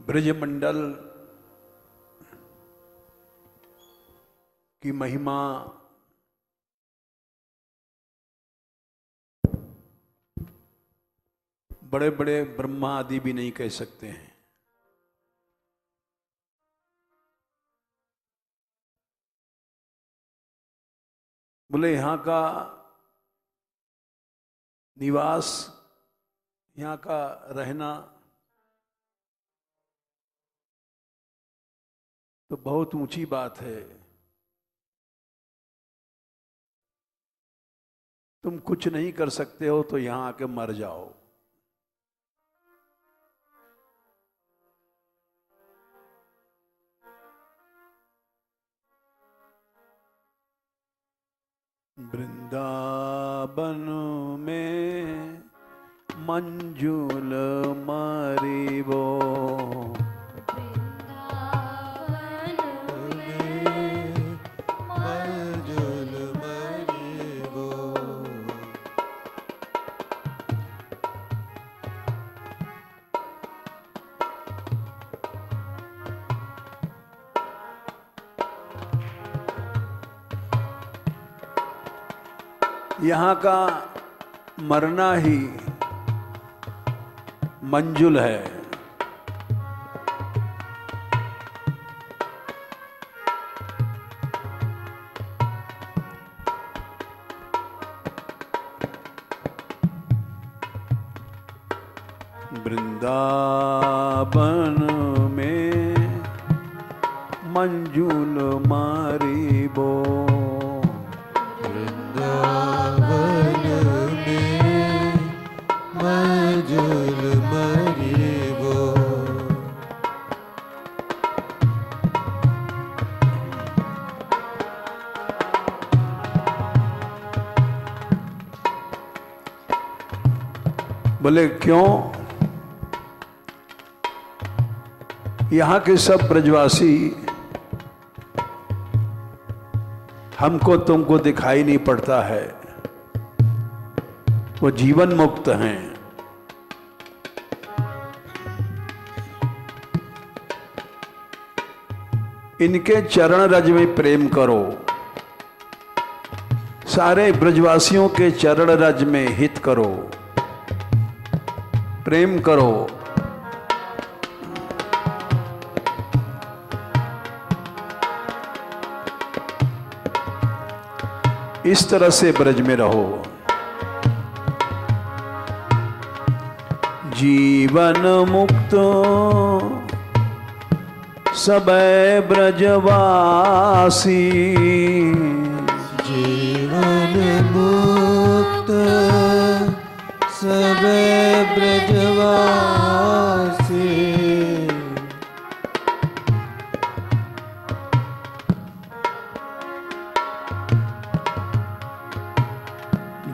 ब्रजमंडल की महिमा बड़े बड़े ब्रह्मा आदि भी नहीं कह सकते हैं। बोले यहाँ का निवास, यहाँ का रहना तो बहुत ऊंची बात है। तुम कुछ नहीं कर सकते हो तो यहाँ आके मर जाओ। वृंदावन में मंजुल मारिबो, यहाँ का मरना ही मंजुल है। वृंदावन में मंजुल मारिबो, बोले क्यों? यहाँ के सब ब्रजवासी हमको तुमको दिखाई नहीं पड़ता है, वो जीवन मुक्त हैं। इनके चरण रज में प्रेम करो, सारे ब्रजवासियों के चरण रज में हित करो, प्रेम करो। इस तरह से ब्रज में रहो। जीवन मुक्त सबे ब्रजवासी, जीवन मुक्त सबे ब्रजवासी,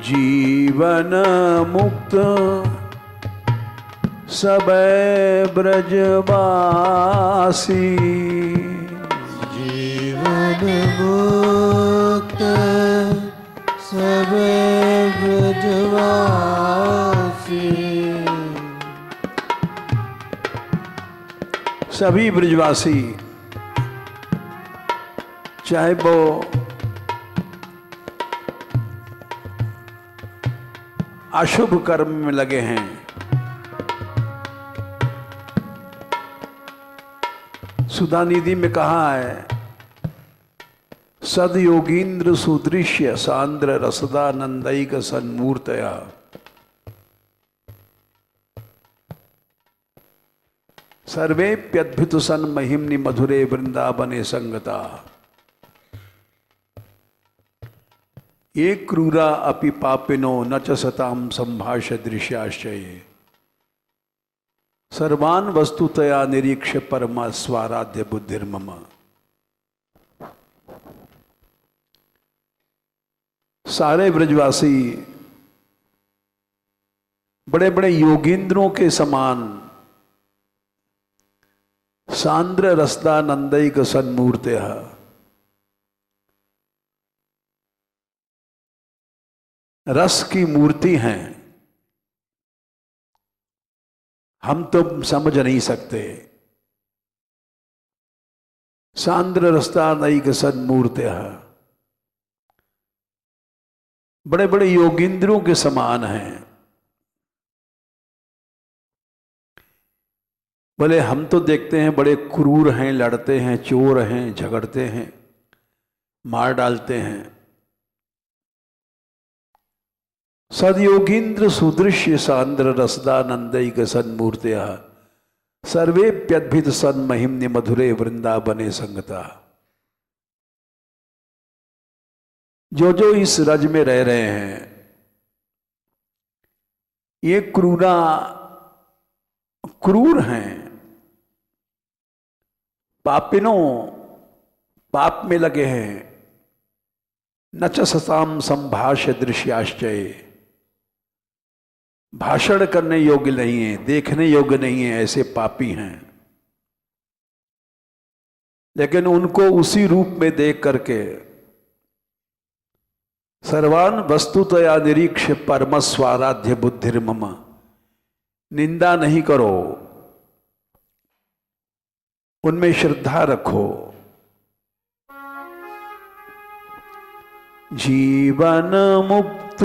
जीवन मुक्त सबे ब्रजवासी, जीवन मुक्त सबे ब्रजवासी। सभी ब्रजवासी चाहे वो अशुभ कर्म में लगे हैं, सुधा निधि में कहा है, सद योगींद्र सुदृश्य सांद्र रसदानंदैक सन्मूर्तया, सर्वेप्यद्भुत सन महिम्नि मधुरे वृंदावने संगता, ये क्रूरा अपि पापिनो न च सताम संभाष्य दृश्याश्चये, सर्वान वस्तुतया निरीक्ष्य परमा स्वाराध्य बुद्धिर्मम। सारे ब्रजवासी बड़े बड़े योगींद्रों के समान सांद्र रसदानंदैक सन्मूर्तयः, रस की मूर्ति हैं। हम तो समझ नहीं सकते, सांद्र रस्तानैक सन्मूर्त्य, बड़े बड़े योगींद्रों के समान हैं। बोले हम तो देखते हैं बड़े क्रूर हैं, लड़ते हैं, चोर हैं, झगड़ते हैं, मार डालते हैं। सदयोगींद्र सुदृश्य सांद्र रसदानंदैक सन्मूर्त्या सर्वेप्यद्भित सन्महिम्नि मधुरे वृंदावने संगता। जो जो इस रज में रह रहे हैं, ये क्रूर हैं, पापिनों पाप में लगे हैं। न च सताम संभाष्य दृश्याश्चय, भाषण करने योग्य नहीं है, देखने योग्य नहीं है, ऐसे पापी हैं। लेकिन उनको उसी रूप में देख करके सर्वान वस्तुतया निरीक्ष परमस्वाराध्य बुद्धिर्मम, निंदा नहीं करो, उनमें श्रद्धा रखो। जीवन मुक्त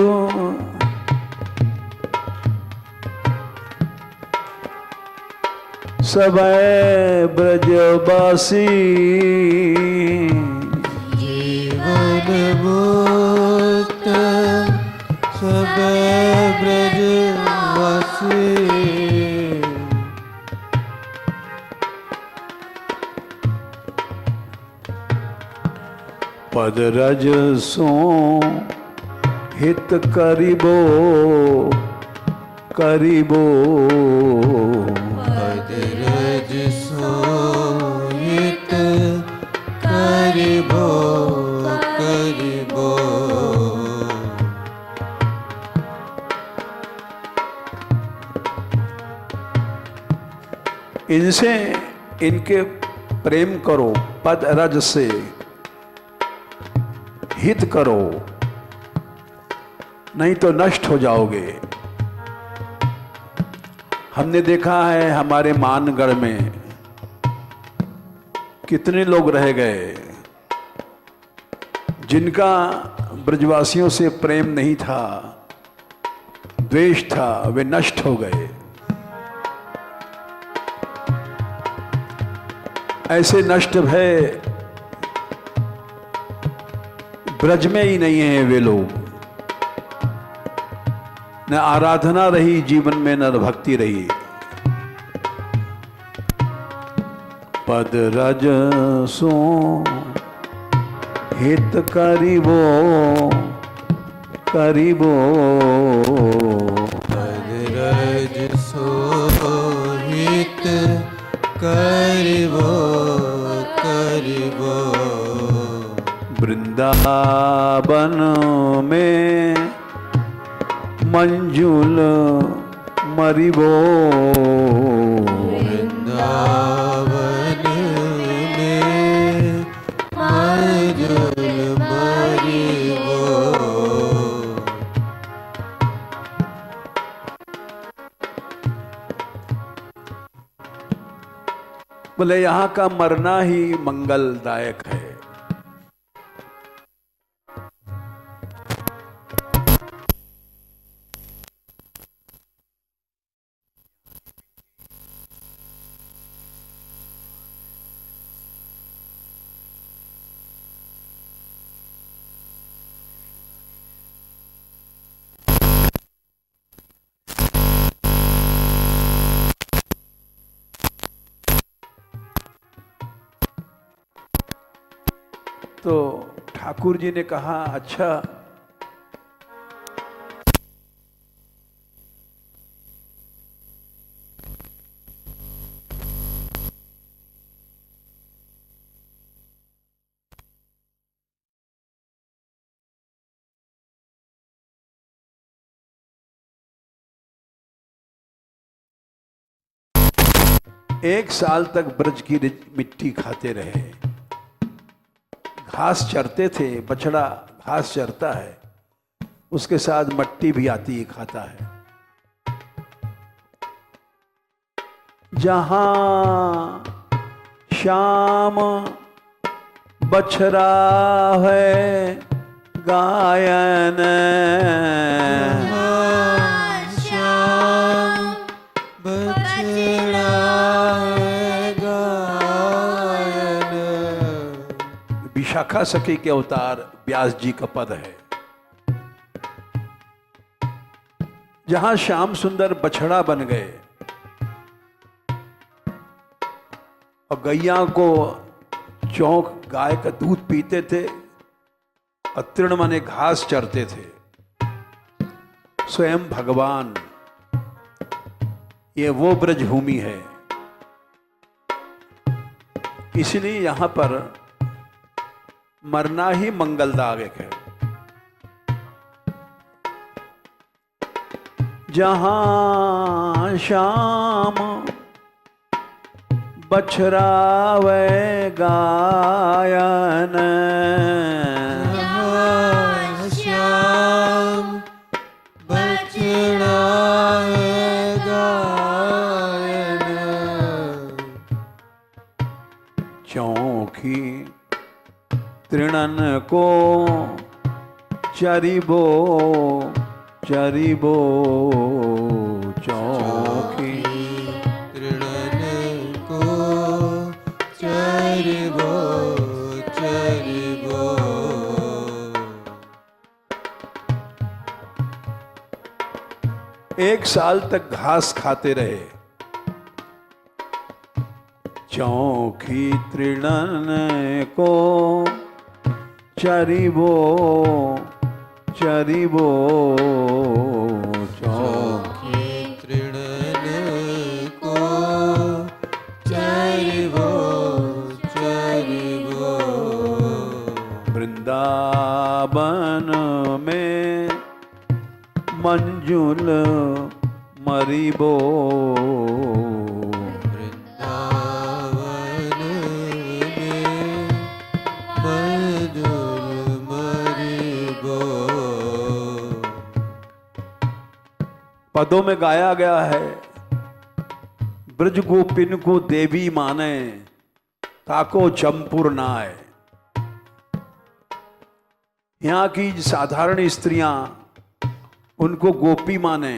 सबै ब्रजवासी, जीवन मुक्त सबै ब्रजवासी। पद रज सो हित करिबो करिबो, पद रज सो हित करिबो करिबो। इनसे इनके प्रेम करो, पद रज से हित करो, नहीं तो नष्ट हो जाओगे। हमने देखा है हमारे मानगढ़ में कितने लोग रह गए जिनका ब्रजवासियों से प्रेम नहीं था, द्वेष था, वे नष्ट हो गए। ऐसे नष्ट भय ब्रज में ही नहीं है वे लोग। न आराधना रही जीवन में, न भक्ति रही। पद रज सो हित करिबो करिबो, पद रज सो हित करिबो करिबो। वृंदावन में मंजुल मरिबो, वृंदावन में मंजुल मरिबो। बोले यहाँ का मरना ही मंगलदायक है। तो ठाकुर जी ने कहा, अच्छा एक साल तक ब्रज की मिट्टी खाते रहे, घास चरते थे। बछड़ा घास चरता है, उसके साथ मट्टी भी आती है, खाता है। जहां श्याम बछड़ा है गायन, श्याम बछड़ा है गायन। विशाखा सखी के अवतार व्यास जी का पद है, जहां श्याम सुंदर बछड़ा बन गए और गैया को चौक गाय का दूध पीते थे और तृण माने घास चरते थे। स्वयं भगवान, ये वो ब्रजभूमि है, इसलिए यहां पर मरना ही मंगलदायक है। जहां श्याम बछरावे गायन, श्याम बछड़ा है गायन। चौखी तृणन को चरिबो चरिबो, चौखी तृणन को चरिबो चरिबो। एक साल तक घास खाते रहे। चौखी तृणन को चरिबो चरिबो, चौखी तृणन को चरिबो चरिबो। वृंदावन में मंजुल मरिबो, वृंदावन में मंजुल मरिबो। पदों में गाया गया है, ब्रज गोपिन को देवी माने, ताको जमपुर नाय। यहां की साधारण स्त्रियां उनको गोपी माने,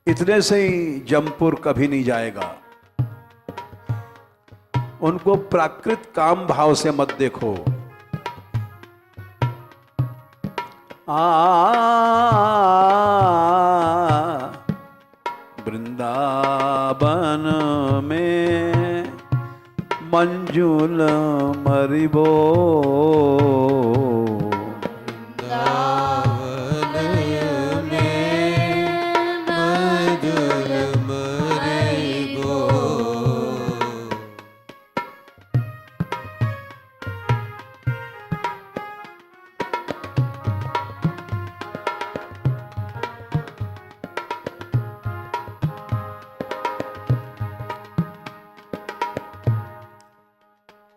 इतने से ही जमपुर कभी नहीं जाएगा। उनको प्राकृत काम भाव से मत देखो। वृंदावन में मंजुल मरिबो, वृंदावन में मंजुल मरिबो।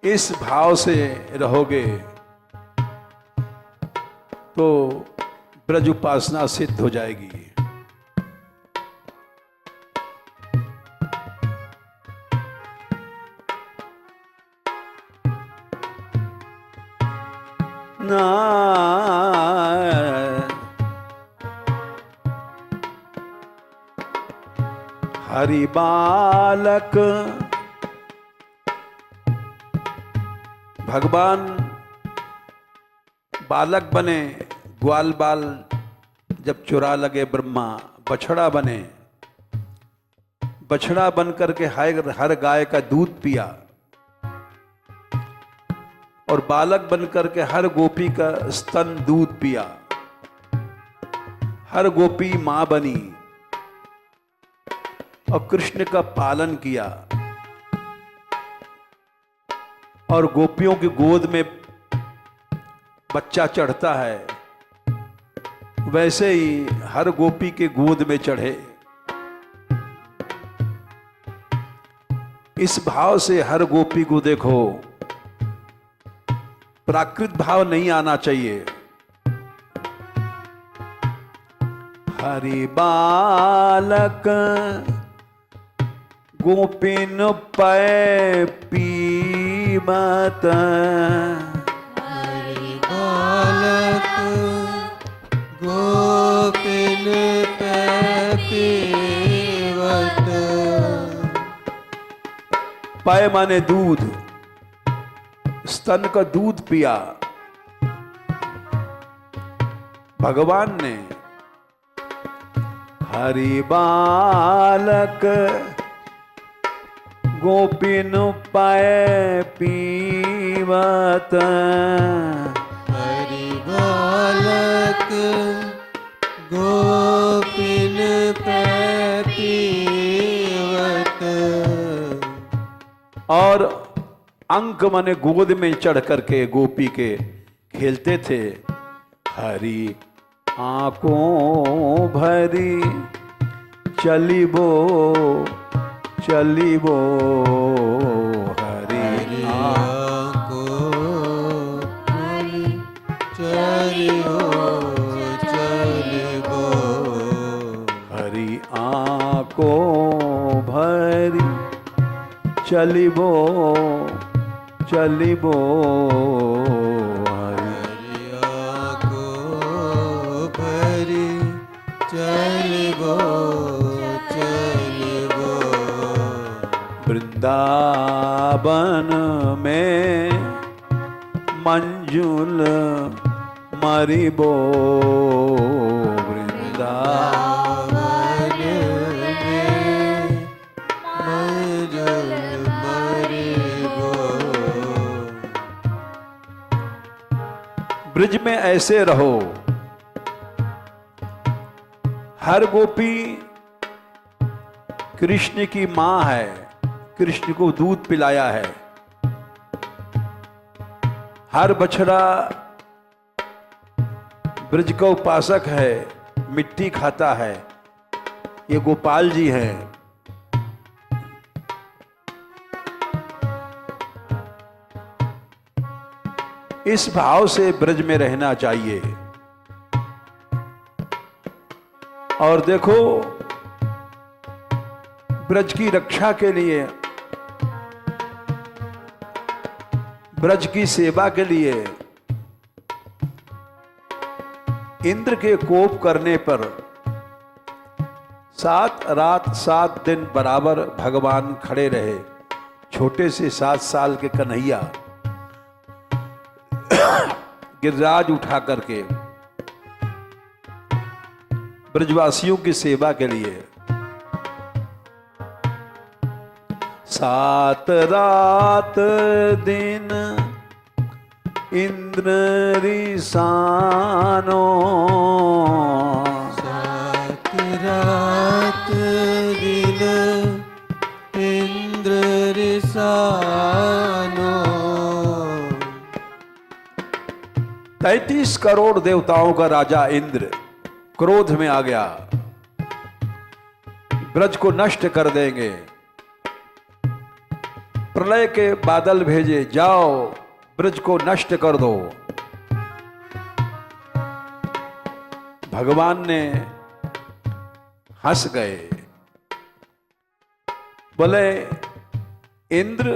इस भाव से रहोगे तो ब्रज उपासना सिद्ध हो जाएगी। ना हरि बालक, भगवान बालक बने, ग्वाल बाल जब चुरा लगे ब्रह्मा, बछड़ा बने, बछड़ा बन करके हर गाय का दूध पिया और बालक बन करके हर गोपी का स्तन दूध पिया। हर गोपी मां बनी और कृष्ण का पालन किया और गोपियों की गोद में बच्चा चढ़ता है, वैसे ही हर गोपी के गोद में चढ़े। इस भाव से हर गोपी को देखो, प्राकृत भाव नहीं आना चाहिए। हरि बालक गोपिन पै पी पीबत हरि बालक गोपिन पीवत पय माने दूध, स्तन का दूध पिया भगवान ने। हरि बालक गोपिन पाय पीवत हरि बालक गोपिन पीवत और अंक माने गोद में चढ़ करके गोपी के खेलते थे। हरि आंखों भरी चलिबो चलिबो हरि चलियो चलिबो हरि आंखों भरी चलिबो चलिबो चलिबो चलिबो वृंदावन में मंजुल मरिबो वृंदावन में मंजुल मरिबो। ब्रिज में ऐसे रहो। हर गोपी कृष्ण की मां है, कृष्ण को दूध पिलाया है। हर बछड़ा ब्रज का उपासक है, मिट्टी खाता है। ये गोपाल जी हैं। इस भाव से ब्रज में रहना चाहिए। और देखो, ब्रज की रक्षा के लिए, ब्रज की सेवा के लिए इंद्र के कोप करने पर 7 रात 7 दिन बराबर भगवान खड़े रहे। छोटे से 7 साल के कन्हैया गिरिराज उठा करके ब्रजवासियों की सेवा के लिए 7 रात दिन इंद्र रिसानो 7 रात दिन इंद्र रिसानो 33 करोड़ देवताओं का राजा इंद्र क्रोध में आ गया। ब्रज को नष्ट कर देंगे। प्रलय के बादल भेजे, जाओ ब्रज को नष्ट कर दो। भगवान ने हंस गए, बोले इंद्र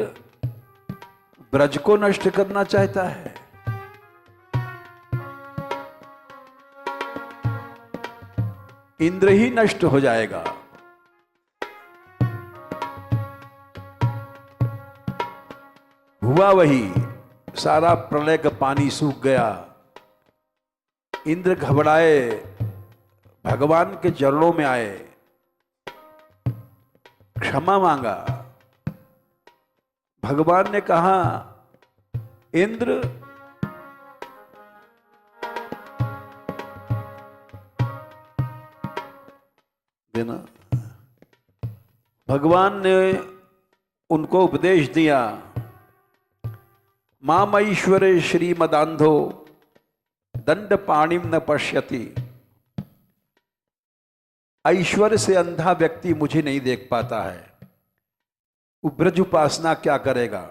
ब्रज को नष्ट करना चाहता है? इंद्र ही नष्ट हो जाएगा। हुआ वही, सारा प्रलय का पानी सूख गया। इंद्र घबराए, भगवान के चरणों में आए, क्षमा मांगा। भगवान ने कहा, इंद्र देना। भगवान ने उनको उपदेश दिया, माम ईश्वरे श्रीमदांधो दंड पाणिम न पश्यति। ऐश्वर्य से अंधा व्यक्ति मुझे नहीं देख पाता है, वो ब्रज उपासना क्या करेगा।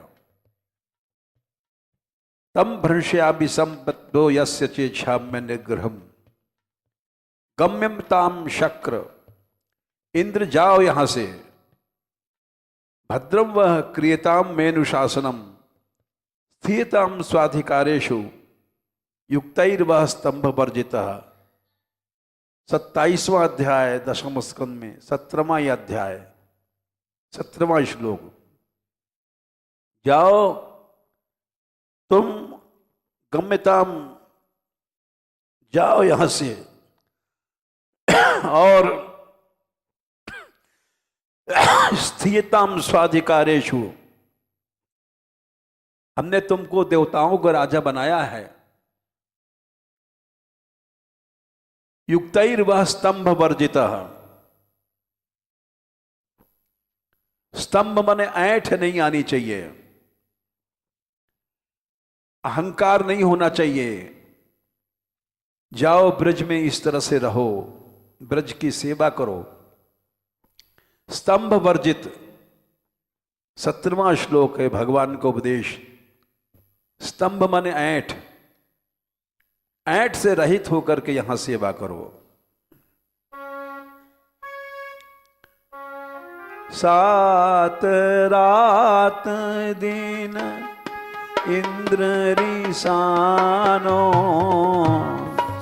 तम भ्रंश्यामि संपद्दो यस्य चेच्छाम्य निग्रहम् गम्यम ताम शक्र। इंद्र जाओ यहां से, भद्रम वह क्रियताम मेनुशासनम। स्थियताम स्वाधिकारेषु युक्तैर्वः स्तंभ वर्जितः। 27वां अध्याय 10वें स्कंद में 17वां अध्याय 17वां श्लोक। जाओ तुम गम्यताम, जाओ यहां से और स्थियताम स्वाधिकारेषु, हमने तुमको देवताओं का राजा बनाया है। युक्तैर्वः स्तंभ वर्जितः, स्तंभ माने ऐंठ नहीं आनी चाहिए, अहंकार नहीं होना चाहिए। जाओ ब्रज में इस तरह से रहो, ब्रज की सेवा करो। स्तंभ वर्जित 17वां श्लोक है भगवान का उपदेश। स्तंभ माने ऐंठ, ऐंठ से रहित होकर के यहां सेवा करो। सात रात दिन इंद्र रिसानो,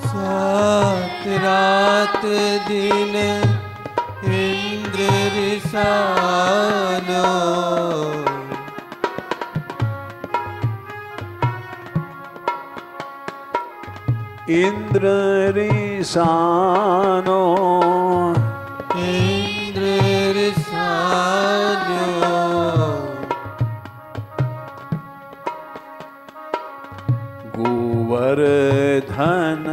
सात रात दिन इंद्र रिसानो, इंद्र रिसानो, इंद्र रिसानो, गोवर्धन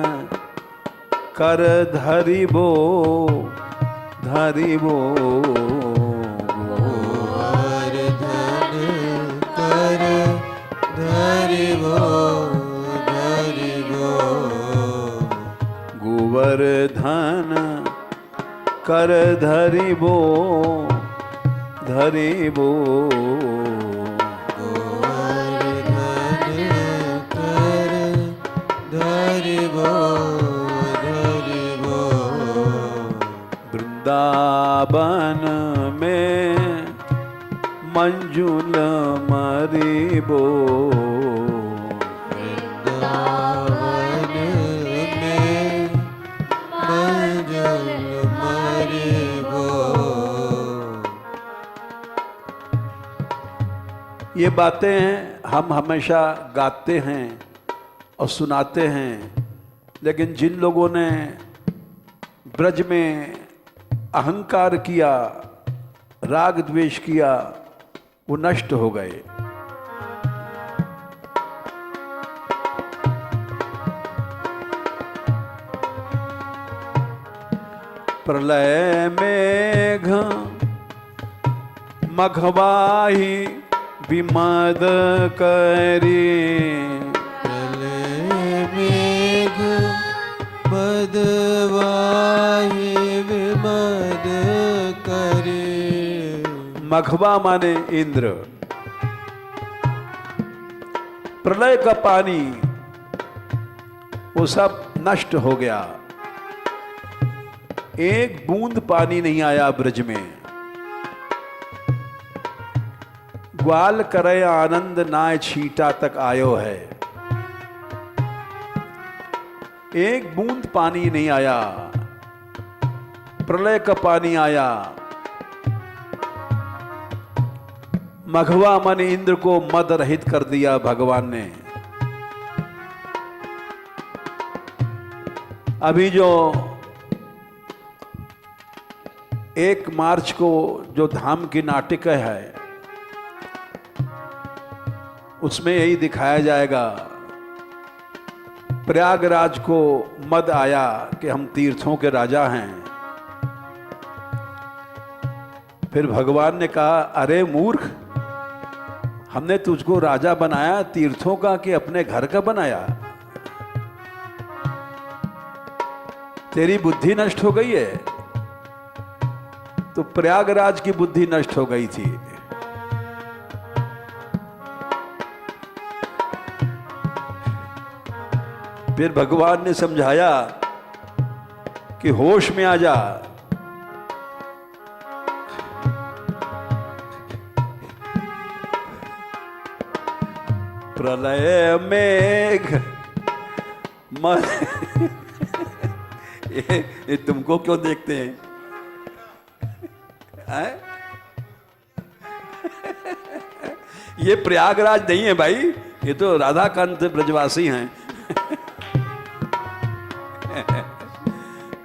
कर धरिबो धरिबो, गोवर्धन कर धरिबो धरिबो, गोवर्धन कर धरिबो धरिबो, गोवर्धन कर धरिबो धरिबो, वृंदावन में मंजुल मरिबो, वृंदावन में मंजुल मरिबो। ये बातें हम हमेशा गाते हैं और सुनाते हैं, लेकिन जिन लोगों ने ब्रज में अहंकार किया, राग द्वेष किया, वो नष्ट हो गए। प्रलय मेघ मघवाही विमद करी, प्रलय मेघ मदवाहि विमद करे, मघवा माने इंद्र। प्रलय का पानी वो सब नष्ट हो गया, एक बूंद पानी नहीं आया ब्रज में। ग्वाल करे आनंद नाय छीटा तक आयो है, एक बूंद पानी नहीं आया। प्रलय का पानी आया। मघवा मन इंद्र को मद रहित कर दिया भगवान ने। अभी जो 1 मार्च को जो धाम की नाटिका है, उसमें यही दिखाया जाएगा। प्रयागराज को मद आया कि हम तीर्थों के राजा हैं। फिर भगवान ने कहा, अरे मूर्ख, हमने तुझको राजा बनाया तीर्थों का कि अपने घर का बनाया? तेरी बुद्धि नष्ट हो गई है। तो प्रयागराज की बुद्धि नष्ट हो गई थी। फिर भगवान ने समझाया कि होश में आ जा। प्रलय मेघ ये तुमको क्यों देखते हैं? ये प्रयागराज नहीं है भाई, ये तो राधाकांत ब्रजवासी हैं।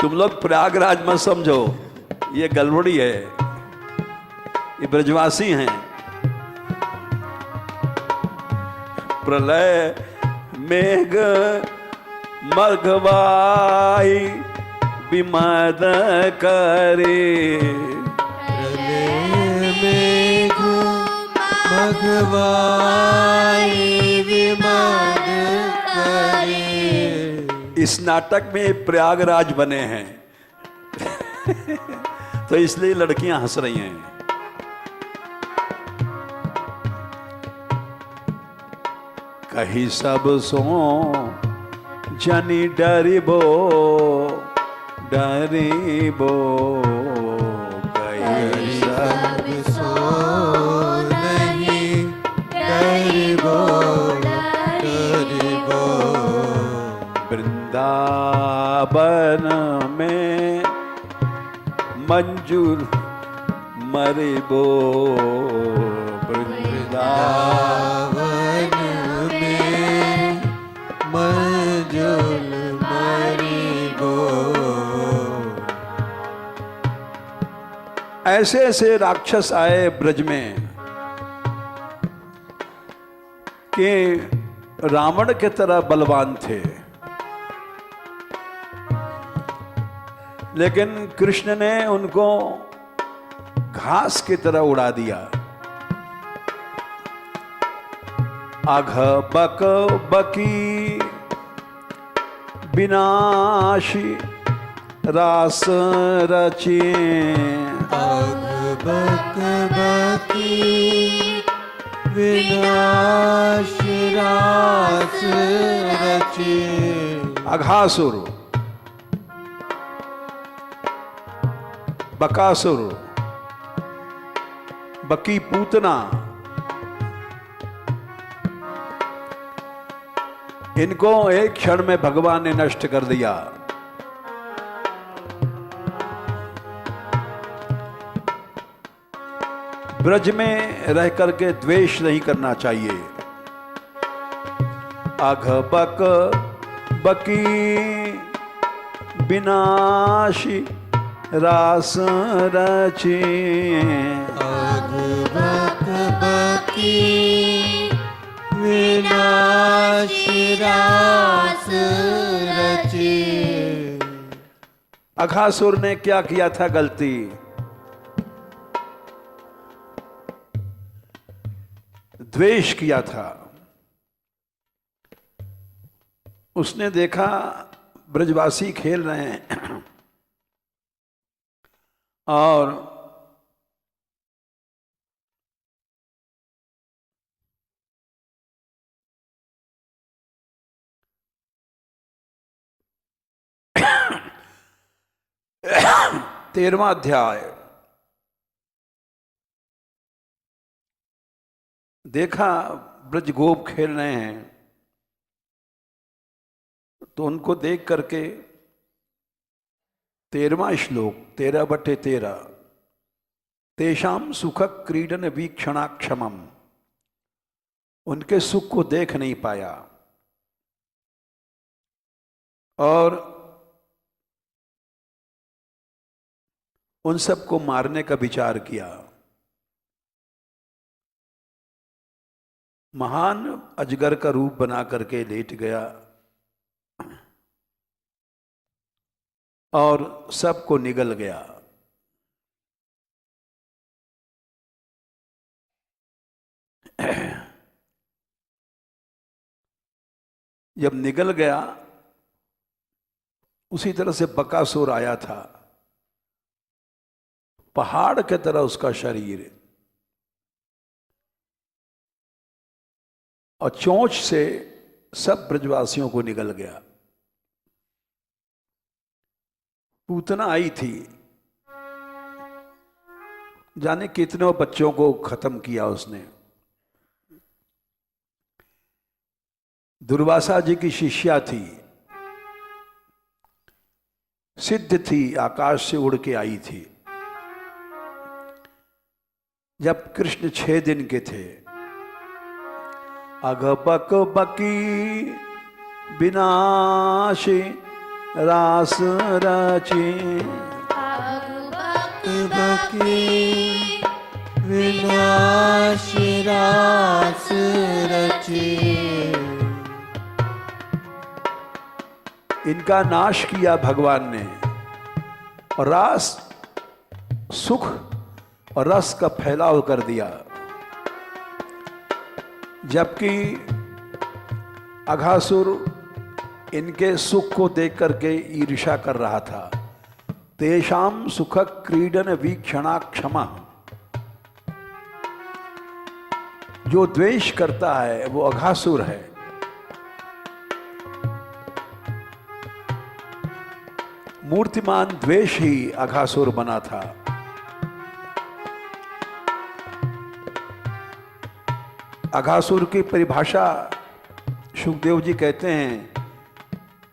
तुम लोग प्रयागराज मत समझो, ये गड़बड़ी है, ये ब्रजवासी हैं। प्रलय मेघ मघवाई विमद करे, मेघ मघवाई विमद करे। इस नाटक में प्रयागराज बने हैं तो इसलिए लड़कियां हंस रही हैं। कहीं सब सो जनी डरिबो डरिबो, कहीं सब सो नहीं डरिबो डरिबो। वृंदावन में मंजूर मरिबो, वृंदावन में मंजूर मरिबो। ऐसे ऐसे राक्षस आए ब्रज में कि रावण के तरह बलवान थे, लेकिन कृष्ण ने उनको घास की तरह उड़ा दिया। अघ बक बकी विनाशी रास रचे, अघ बक बकी विनाश रास रचे। अघासुर, बकासुर, बकी पूतना, इनको एक क्षण में भगवान ने नष्ट कर दिया। ब्रज में रह करके द्वेष नहीं करना चाहिए। अघ बक बकी विनाशी रास रचे, अघ बक बकी विनाश रास रचे। अघासुर ने क्या किया था गलती? द्वेष किया था। उसने देखा ब्रजवासी खेल रहे हैं और तेरहवां अध्याय देखा ब्रज गोप खेल रहे हैं, तो उनको देख करके 13वां श्लोक 13/13 तेषाम सुख क्रीडन वीक्षणाक्षमम, उनके सुख को देख नहीं पाया और उन सबको मारने का विचार किया। महान अजगर का रूप बना करके लेट गया और सबको निगल गया। जब निगल गया, उसी तरह से बकासुर आया था, पहाड़ के तरह उसका शरीर, और चोंच से सब ब्रजवासियों को निगल गया। पूतना आई थी, जाने कितने बच्चों को खत्म किया उसने। दुर्वासा जी की शिष्या थी, सिद्ध थी, आकाश से उड़ के आई थी। जब कृष्ण 6 दिन के थे, अगबक बकी विनाशी रास रची, बकी विनाश रास रची। इनका नाश किया भगवान ने और रास, सुख और रस का फैलाव कर दिया। जबकि अघासुर इनके सुख को देख करके ईर्ष्या कर रहा था। तेषाम सुख क्रीडन वीक्षणा क्षमा, जो द्वेष करता है वो अघासुर है। मूर्तिमान द्वेष ही अघासुर बना था। अघासुर की परिभाषा सुखदेव जी कहते हैं,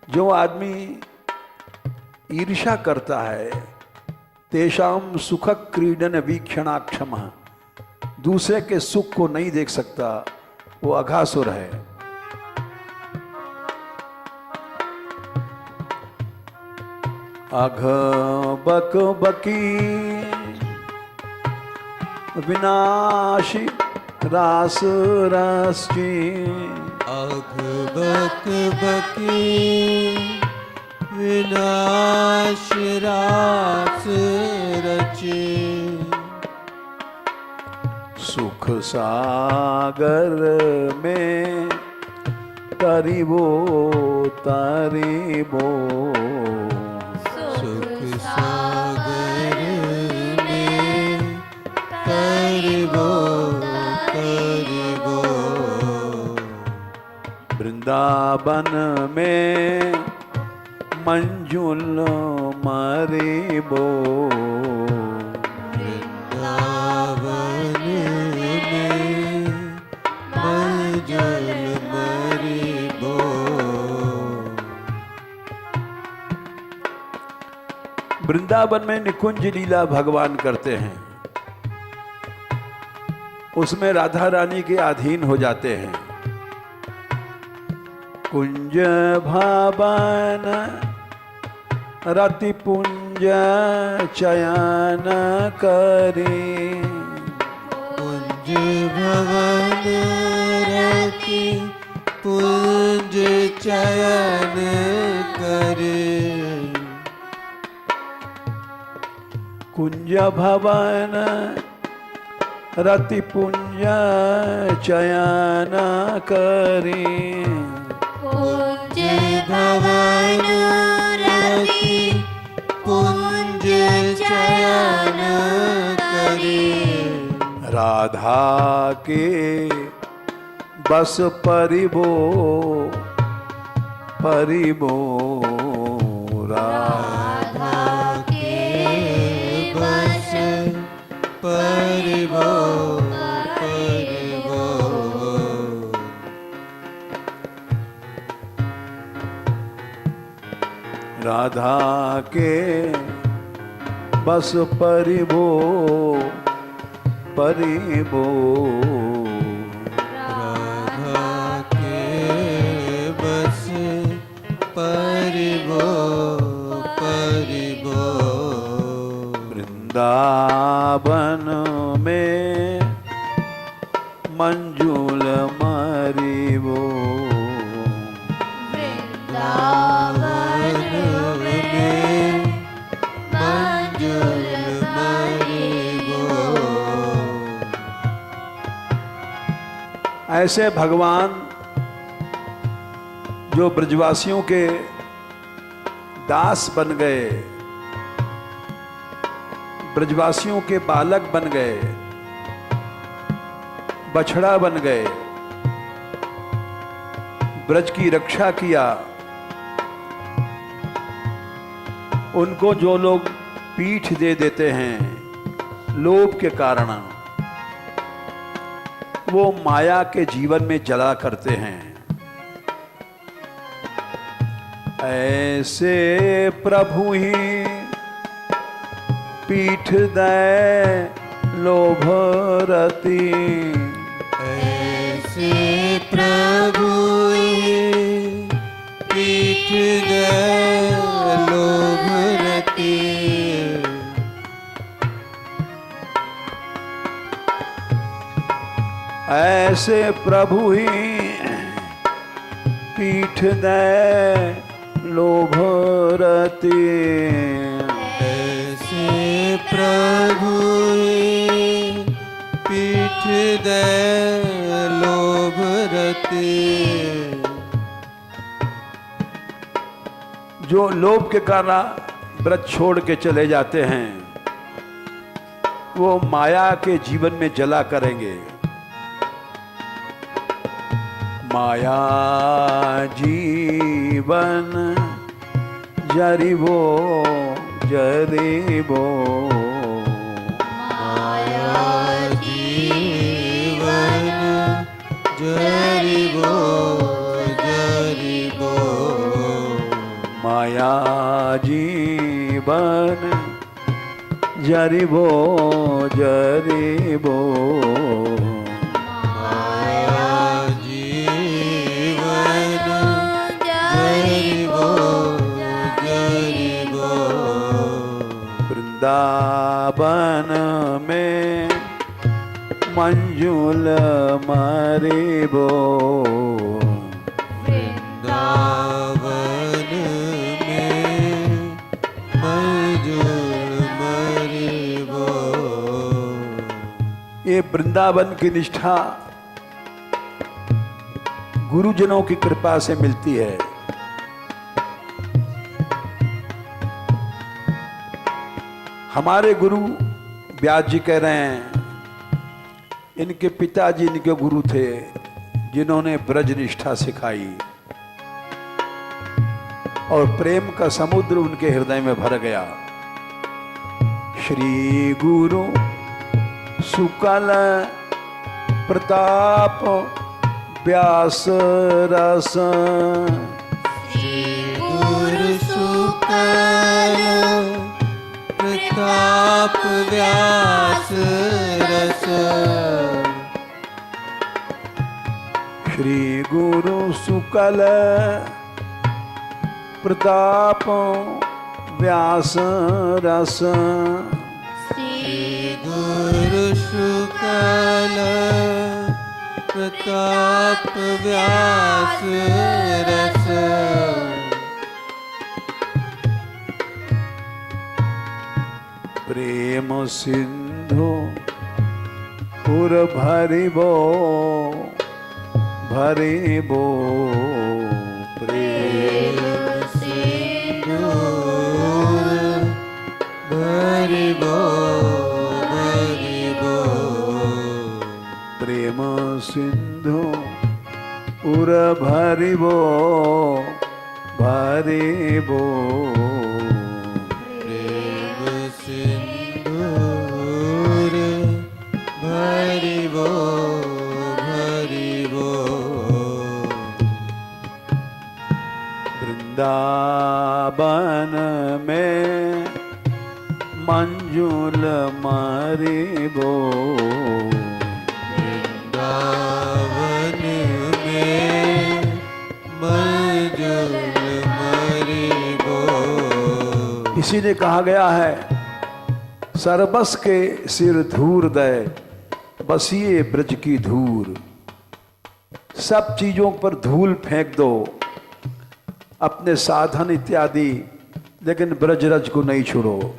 जो आदमी ईर्ष्या करता है, तेषाम सुख क्रीडन वीक्षणा क्षमा, दूसरे के सुख को नहीं देख सकता, वो अघासुर है। अघ बक बकी विनाशी रास रची, अघ बक बकी विनाश रास रची। सुख सागर में तरिबो तरिबो, सुख सागर में तरिबो तरिबो। वृंदावन में मंजुल मरिबो, वृंदावन में मंजुल मरिबो। वृंदावन में निकुंज लीला भगवान करते हैं, उसमें राधा रानी के अधीन हो जाते हैं। कुंज भवन रति पुंज चयन करी, कुंज भवन रति पुंज चयन करे। कुंज भवन रति पुंज चयन करी, कुंज भवन रति पुंज चयन करे। राधा के बस परिबो परिबो, राधा के बस परिबो परिबो। राधा के बस परिबो परिबो, राधा के बस परिबो परिबो। वृंदावन में मंजुल मरिबो, वृंदावन में मंजुल मरिबो। ऐसे भगवान जो ब्रजवासियों के दास बन गए, ब्रजवासियों के बालक बन गए, बछड़ा बन गए, ब्रज की रक्षा किया, उनको जो लोग पीठ दे देते हैं लोभ के कारण, वो माया के जीवन में जला करते हैं। ऐसे प्रभु ही पीठ दे लोभ रति, ऐसे प्रभु पीठ दे लोभ रति, ऐसे प्रभु ही पीठ दे लोभ रति, ऐसे प्रभु पीठ दे लोभ रति, जो लोभ के कारण व्रत छोड़ के चले जाते हैं वो माया के जीवन में जला करेंगे। माया जीवन जरिबो जरिबो, माया जीवन जरिबो जरिबो, माया जीवन जरिबो जरिबो, वृंदावन में मंजुल मरिबो, वृंदावन में मंजुल मरिबो। ये वृंदावन की निष्ठा गुरुजनों की कृपा से मिलती है। हमारे गुरु व्यास जी कह रहे हैं इनके पिताजी इनके गुरु थे जिन्होंने ब्रज निष्ठा सिखाई और प्रेम का समुद्र उनके हृदय में भर गया। श्री गुरु सुकल प्रताप व्यास रस, श्री गुरु सुकल प्रताप व्यास रस, श्री गुरु सुकल प्रताप व्यास रस, श्री गुरु सुकल प्रताप व्यास रस, प्रेम सिंधु पुर भरिबो भरिबो, प्रेम सिंधु भरिबो भरिबो, प्रेम सिंधु पुर भरिबो भरिबो, भरिबो भरिबो, वृंदावन में मंजुल मरिबो, वृंदावन में मंजुल मरिबो। इसी ने कहा गया है सरबस के सिर धूर दे बसिए ब्रज की धूर, सब चीजों पर धूल फेंक दो अपने साधन इत्यादि, लेकिन ब्रजरज को नहीं छोड़ो।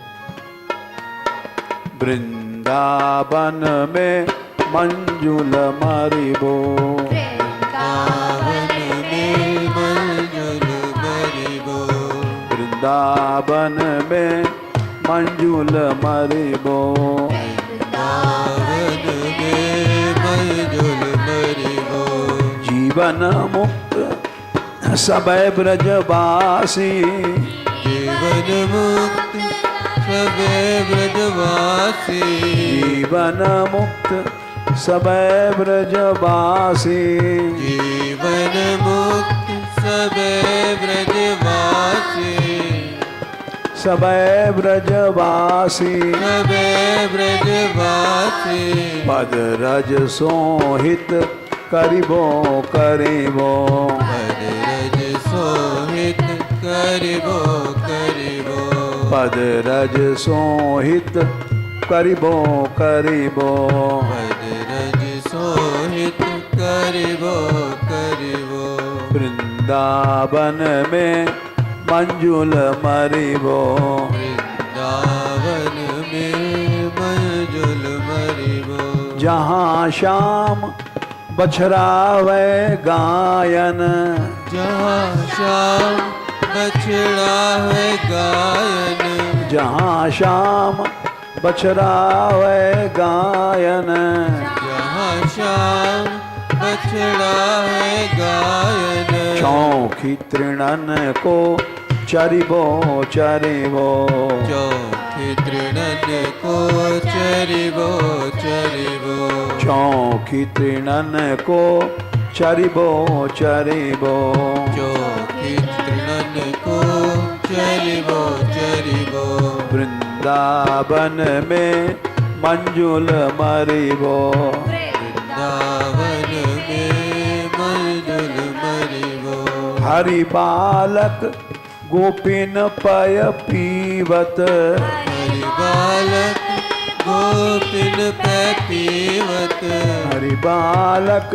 वृंदावन में मंजुल मरिबो, वृंदावन में मंजुल मरिबो, वृंदावन में मंजुल मरिबो, वृंदावन में मंजुल मरिबो, जीवन मुक्त सबे ब्रजवासी, जीवन मुक्त सबे ब्रजवासी, जीवन मुक्त सबे ब्रजवासी, जीवन मुक्त सबे ब्रजवासी सबे ब्रजवासी सबे ब्रजवासी पद रज सोहित करिबो करिबो पद रज सोहित करिबो करिबो पद रज सोहित करिबो करिबो पद रज सोहित करिबो करिबो वृंदावन में मंजुल मरिबो वृंदावन में मंजुल मरिबो जहाँ श्याम बछरावे गायन जहाँ श्याम बछड़ा है गायन जहाँ श्याम बछरावे गायन जहाँ श्याम बछड़ा है गायन चौखी तृणन को चरिबो चरिबो चौखी तृणन को चरिबो चरिबो चौखी तृणन को चरिबो चरिबो चौखी तृणन को चरिबो चरिबो वृंदावन में मंजुल मरिबो वृंदावन में मंजुल मरिबो हरि बालक गोपिन पय पीवत हरि बालक गोपिन पे पीवत हरि बालक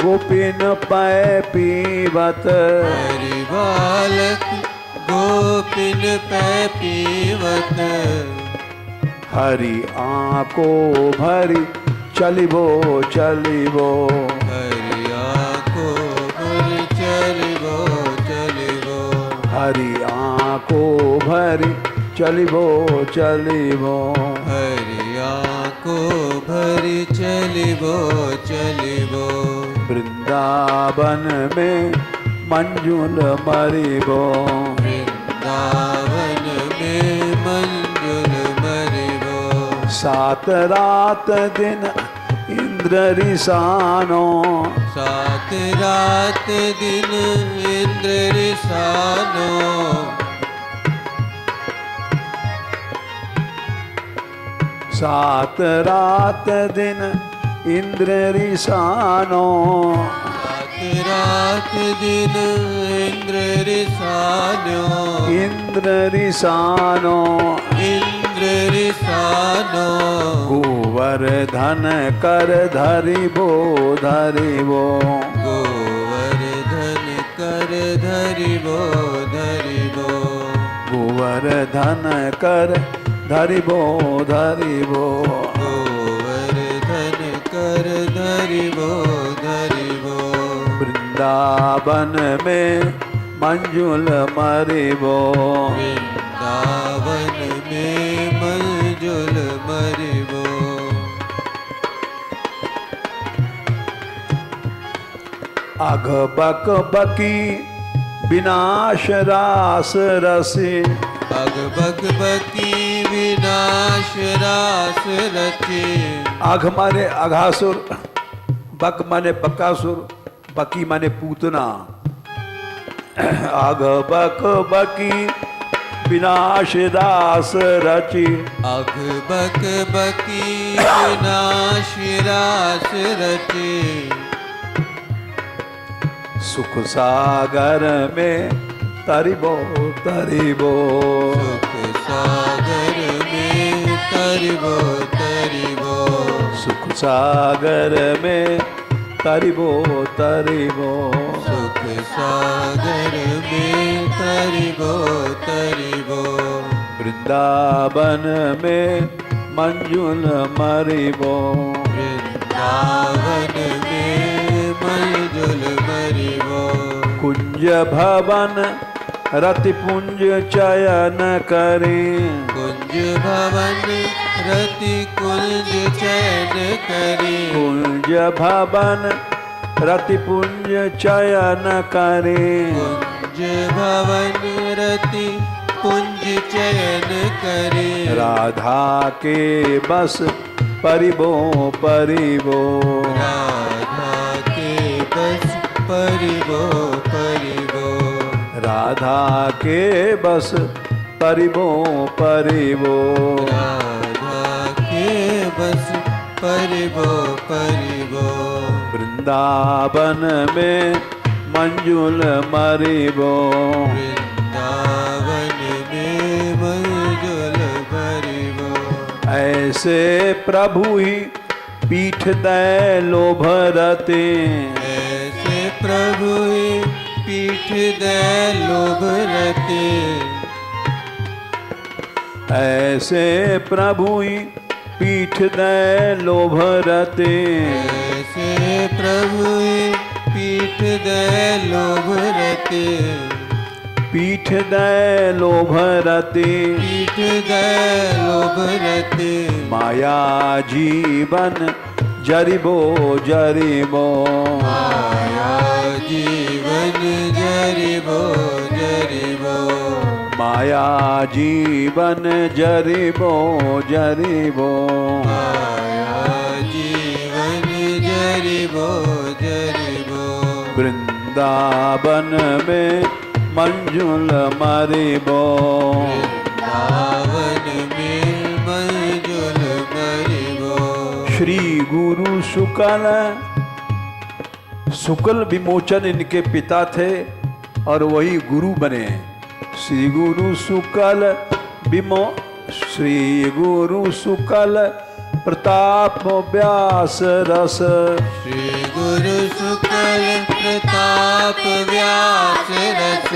गोपिन पय पीवत हरि बालक गोपिन पे पीवत हरि आँको भरी चलिबो चलिबो हरि आँखों भर चलिबो चलिबो हरि आँको भरी चलिबो चलिबो हरि आँखों भरी चलिबो चलिबो वृंदावन में मंजुल मरिबो वृंदावन में मंजुल मरिबो सात रात दिन इंद्र रिसानो सात रात दिन इंद्र रिसानो सात रात दिन इंद्र रिसानो सात रात दिन इंद्र रिसानो इंद्र रिसानो इंद्र रिसानो गोवर्धन कर धरिबो धरिबो गोवर्धन कर धरिबो धरिबो गोवर्धन कर धरिबो धरिबो गोवर्धन कर धरिबो धरिबो वृंदावन में मंजुल मरिबो वृंदावन में मंजुल मरिबो अघ बक बकी विनाश रास रसी अग बग बकी विनाश रास रचे अघ माने अघासुर बक माने बकासुर बकी माने पूतना अघ बक बकी विनाश रास रची अग बग बकी विनाश रास रचे सुख सागर में तरिबो तरिबो सुख सागर में तरिबो तरिबो सुख सागर में तरिबो तरिबो सुख सागर में तरिबो तरिबो वृंदावन में मंजुल मरिबो वृंदावन में मंजुल मरिबो कुंज भवन रति पुंज चयन करे कुंज भवन रति कुंज चयन करी कुंज भवन रति पुंज चयन करे कुंज भवन रति कुंज चयन करे राधा के बस परिबो परिबो राधा के बस परिबो परिबो राधा के बस परिबो परिबो। राधा के बस परिबो परिबो। वृंदावन में मंजुल मरिबो। वृंदावन में मंजुल परिबो। ऐसे प्रभु ही पीठ दे लोभ रते। ऐसे प्रभु ही पीठ दे लोभ रते। ऐसे प्रभु ही पीठ दे लोभ रते। ऐसे प्रभु ही पीठ दे लोभ रते। पीठ दे लोभ रते। पीठ दे लोभ रते। माया जीवन जरिबो जरिबो। माया जीवन जरिबो जरिबो। माया जीवन जरिबो जरिबो। माया जीवन जरिबो जरिबो। वृंदावन में मंजुल मरिबो। वृंदावन में मंजुल मरिबो। श्री गुरु शुक्ल विमोचन इनके पिता थे और वही गुरु बने। श्री गुरु शुक्ल प्रताप व्यास रस। श्री गुरु शुक्ल प्रताप व्यास रस।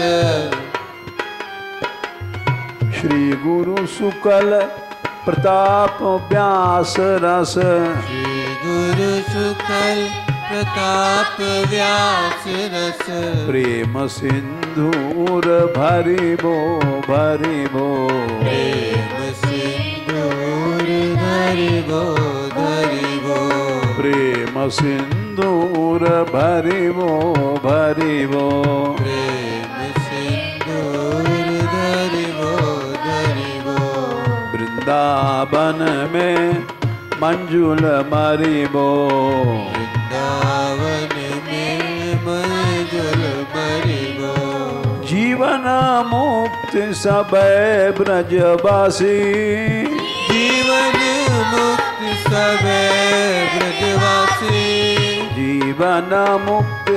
श्री गुरु शुक्ल प्रताप व्यास रस। श्री गुरु शुक्ल प्रताप व्यास रस। प्रेम सिंधूर भरिबो भरिबो। प्रेम सिंधूर धरिबो धरिबो। प्रेम सिंधूर भरिबो भरिबो। प्रेम सिंधूर धरिबो धरिबो। वृंदावन में मंजुल मरिबो। वृंदावन में मंजुल मरिबो। जीवन मुक्ति सबे ब्रजवासी। जीवन मुक्त सबे ब्रजवासी। जीवन मुक्ति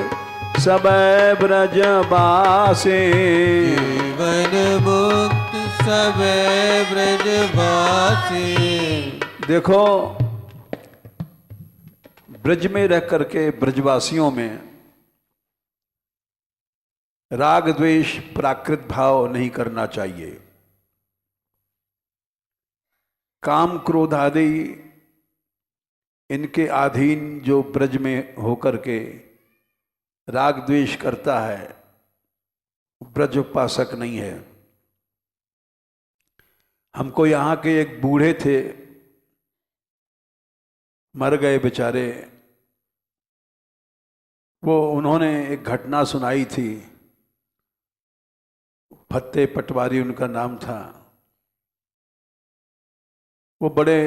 सबे ब्रजवासी। जीवन मुक्त सबे ब्रजवासी। देखो, ब्रज में रह करके ब्रजवासियों में राग द्वेष प्राकृत भाव नहीं करना चाहिए। काम क्रोध आदि इनके अधीन जो ब्रज में होकर के राग द्वेष करता है, ब्रज उपासक नहीं है। हमको यहाँ के एक बूढ़े थे, मर गए बेचारे। उन्होंने एक घटना सुनाई थी। फत्ते पटवारी उनका नाम था। वो बड़े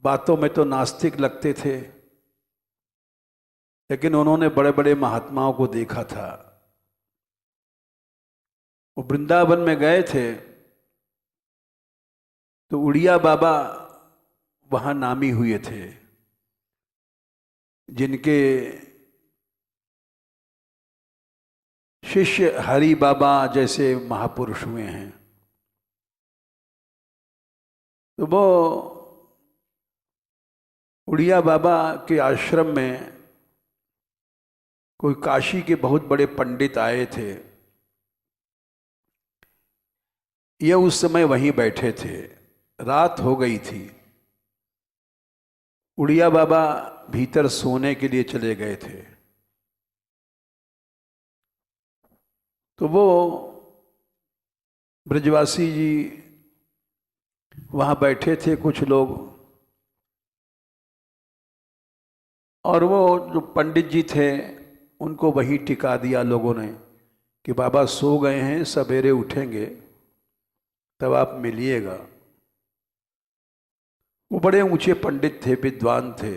बातों में तो नास्तिक लगते थे, लेकिन उन्होंने बड़े बड़े महात्माओं को देखा था। वो वृंदावन में गए थे तो उड़िया बाबा वहां नामी हुए थे, जिनके शिष्य हरि बाबा जैसे महापुरुष हुए हैं। तो वो उड़िया बाबा के आश्रम में कोई काशी के बहुत बड़े पंडित आए थे। ये उस समय वहीं बैठे थे। रात हो गई थी। उड़िया बाबा भीतर सोने के लिए चले गए थे। तो वो ब्रजवासी जी वहाँ बैठे थे, कुछ लोग, और वो जो पंडित जी थे उनको वहीं टिका दिया लोगों ने कि बाबा सो गए हैं, सवेरे उठेंगे तब आप मिलिएगा। वो बड़े ऊंचे पंडित थे, विद्वान थे।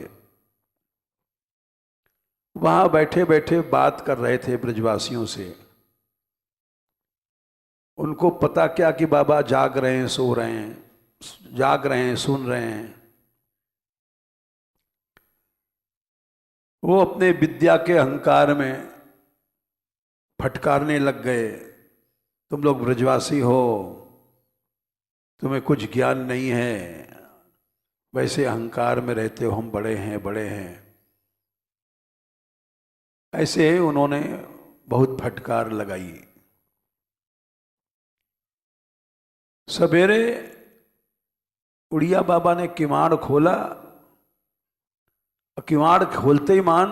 वहाँ बैठे बैठे बात कर रहे थे ब्रजवासियों से। उनको पता क्या कि बाबा जाग रहे हैं, सो रहे हैं, जाग रहे हैं, सुन रहे हैं। वो अपने विद्या के अहंकार में फटकारने लग गए, तुम लोग ब्रजवासी हो, तुम्हें कुछ ज्ञान नहीं है, वैसे अहंकार में रहते हो, हम बड़े हैं बड़े हैं। ऐसे उन्होंने बहुत फटकार लगाई। सवेरे उड़िया बाबा ने किवाड़ खोला, किवाड़ खोलते ही मान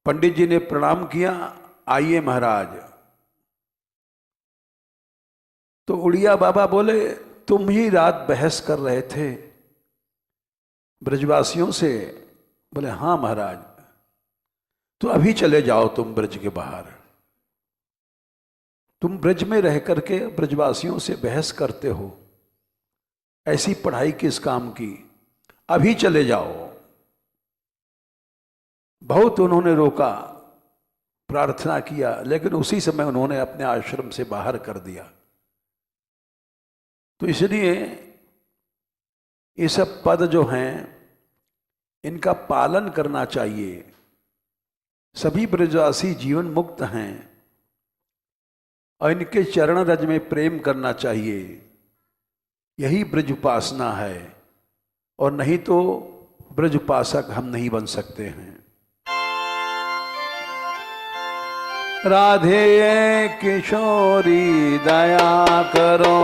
पंडित जी ने प्रणाम किया, आइए महाराज। तो उड़िया बाबा बोले, तुम ही रात बहस कर रहे थे ब्रजवासियों से? बोले हाँ महाराज। तो अभी चले जाओ तुम ब्रज के बाहर, तुम ब्रज में रह करके ब्रजवासियों से बहस करते हो, ऐसी पढ़ाई किस काम की, अभी चले जाओ। बहुत उन्होंने रोका, प्रार्थना किया, लेकिन उसी समय उन्होंने अपने आश्रम से बाहर कर दिया। तो इसलिए ये सब पद जो हैं इनका पालन करना चाहिए। सभी ब्रजवासी जीवन मुक्त हैं और इनके चरण रज में प्रेम करना चाहिए। यही ब्रज उपासना है, और नहीं तो ब्रज उपासक हम नहीं बन सकते हैं। राधे किशोरी दया करो,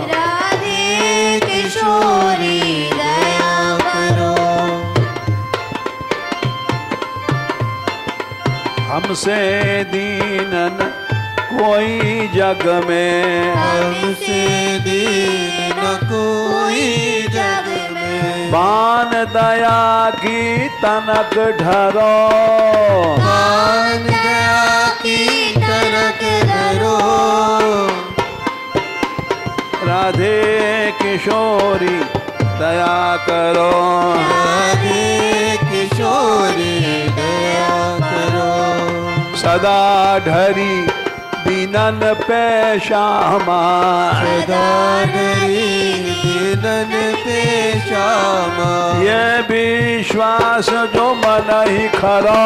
राधे किशोरी दया करो, हमसे दीनन कोई जग में, हमसे दीन न कोई जग में, बान दया की तनक ढरो, मान दया की तनक धरो, राधे किशोरी दया करो, राधे किशोरी दया करो, सदा ढरी दीनन पे श्यामा, सदा डरी दीनन पे श्यामा, ये विश्वास जो मन ही खरा,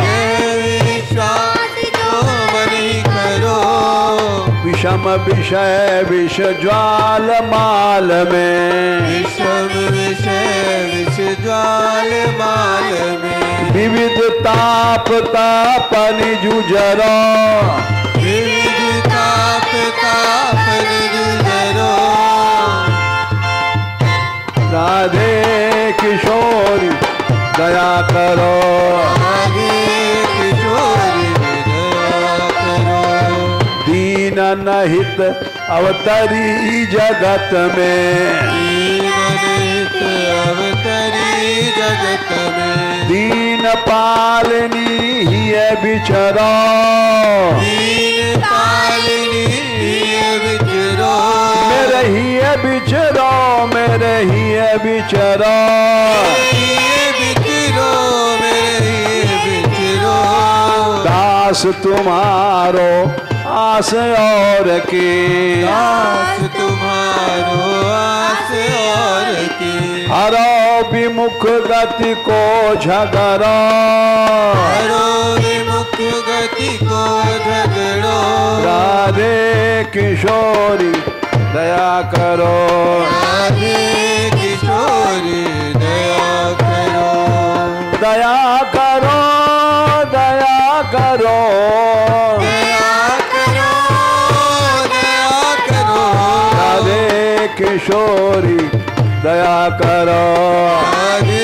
ये विश्वास जो मनी करो, विषम विषय विष ज्वाल माल में, विषम विषय विष ज्वाल माल में, विविध ताप तापनि जुझरो, विविध ताप तापन जुझरो, राधे किशोरी दया करो, राधे किशोरी दया करो, दीनन हित अवतरी जगत में, दीनहित अवतरी जगत में, दीन पालनी ही बिचरो, दीन पालिनी विचरो, मेरे ही बिचरो, मेरे ही बिचरो, विचरो मेरे विचरो, दास तुम्हारो आस और की, दास तुम्हारो आस और की, हरो विमुख गति को झगड़ो, हरो विमुख गति को झगड़ो, राधे किशोरी दया करो, राधे किशोरी दया करो, दया करो, दया करो, दया करो, दया करो, राधे किशोरी दया करो, राधे